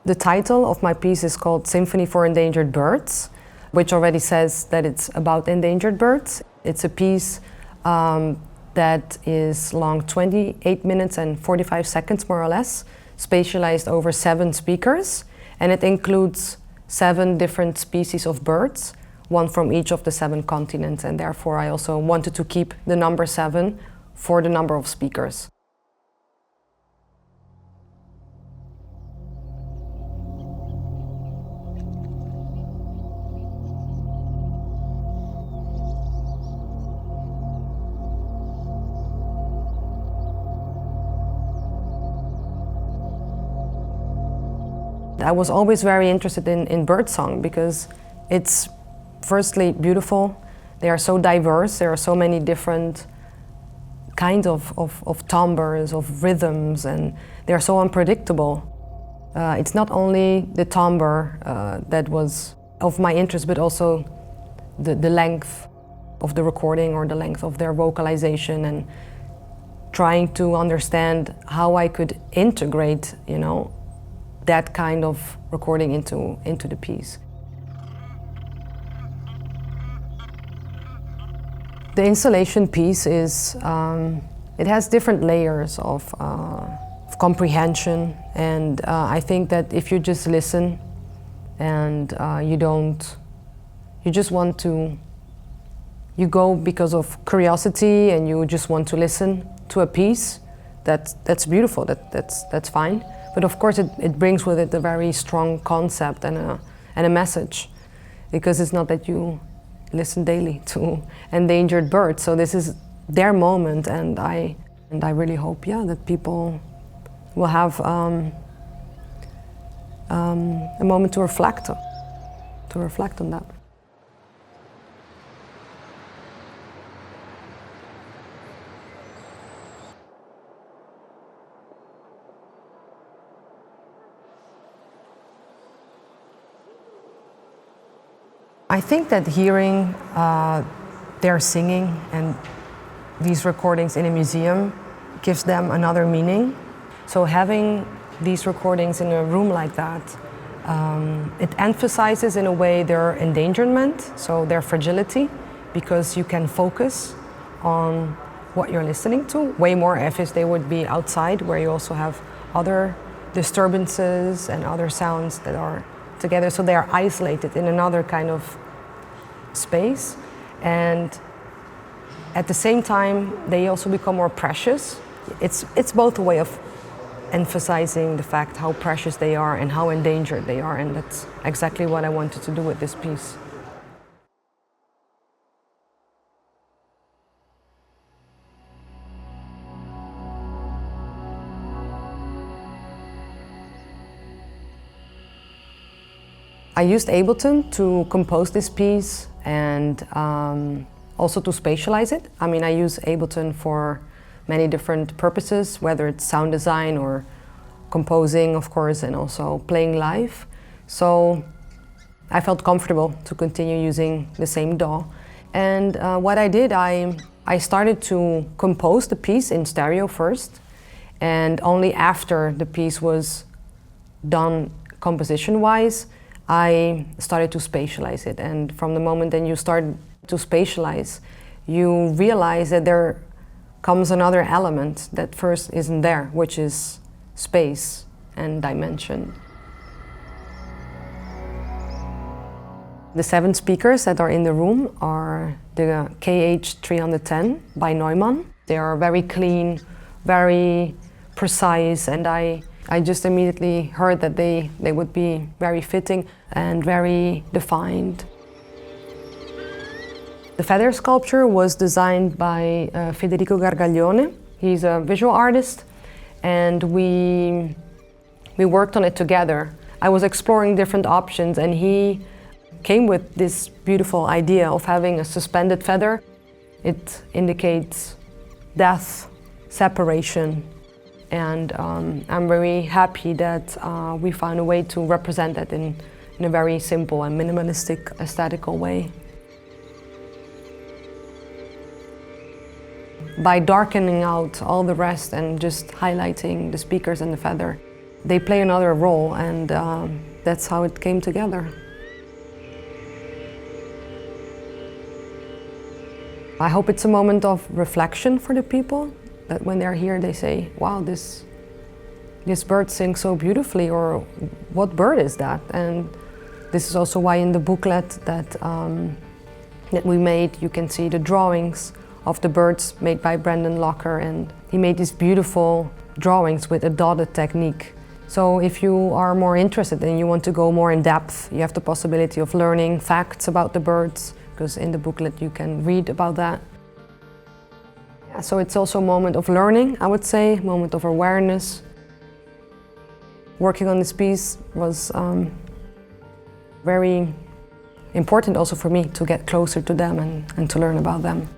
The title of my piece is called Symphony for Endangered Birds, which already says that it's about endangered birds. It's a piece that is long 28 minutes and 45 seconds, more or less, spatialized over 7 speakers, and it includes 7 different species of birds, one from each of the 7 continents, and therefore I also wanted to keep the number 7 for the number of speakers. I was always very interested in birdsong because it's firstly beautiful. They are so diverse, there are so many different kinds of timbres, of rhythms, and they are so unpredictable. It's not only the timbre that was of my interest, but also the length of the recording or the length of their vocalization, and trying to understand how I could integrate, that kind of recording into the piece. The installation piece is, it has different layers of comprehension, and I think that if you just listen and you just want to, you go because of curiosity and you just want to listen to a piece, that's beautiful, that's fine. But of course it brings with it a very strong concept and a message, because it's not that you listen daily to endangered birds. So this is their moment, and I really hope, that people will have a moment to reflect on that. I think that hearing their singing and these recordings in a museum gives them another meaning. So having these recordings in a room like that, it emphasizes in a way their endangerment, so their fragility, because you can focus on what you're listening to, way more if they would be outside, where you also have other disturbances and other sounds that are together, so they are isolated in another kind of space, and at the same time they also become more precious. It's both a way of emphasizing the fact how precious they are and how endangered they are, and that's exactly what I wanted to do with this piece. I used Ableton to compose this piece and also to spatialize it. I mean, I use Ableton for many different purposes, whether it's sound design or composing, of course, and also playing live. So I felt comfortable to continue using the same DAW. And what I did, I started to compose the piece in stereo first, and only after the piece was done composition-wise, I started to spatialize it. And from the moment that you start to spatialize, you realize that there comes another element that first isn't there, which is space and dimension. The 7 speakers that are in the room are the KH310 by Neumann. They are very clean, very precise, and I just immediately heard that they would be very fitting and very defined. The feather sculpture was designed by Federico Gargaglione. He's a visual artist, and we worked on it together. I was exploring different options, and he came with this beautiful idea of having a suspended feather. It indicates death, separation, and I'm very happy that we found a way to represent that in a very simple and minimalistic, aesthetical way. By darkening out all the rest and just highlighting the speakers and the feather, they play another role, and that's how it came together. I hope it's a moment of reflection for the people, that when they're here they say, wow, this bird sings so beautifully, or what bird is that? And this is also why in the booklet that we made, you can see the drawings of the birds made by Brendan Locker, and he made these beautiful drawings with a dotted technique. So if you are more interested and you want to go more in depth, you have the possibility of learning facts about the birds, because in the booklet you can read about that. Yeah, so it's also a moment of learning, I would say, a moment of awareness. Working on this piece was very important also for me to get closer to them and to learn about them.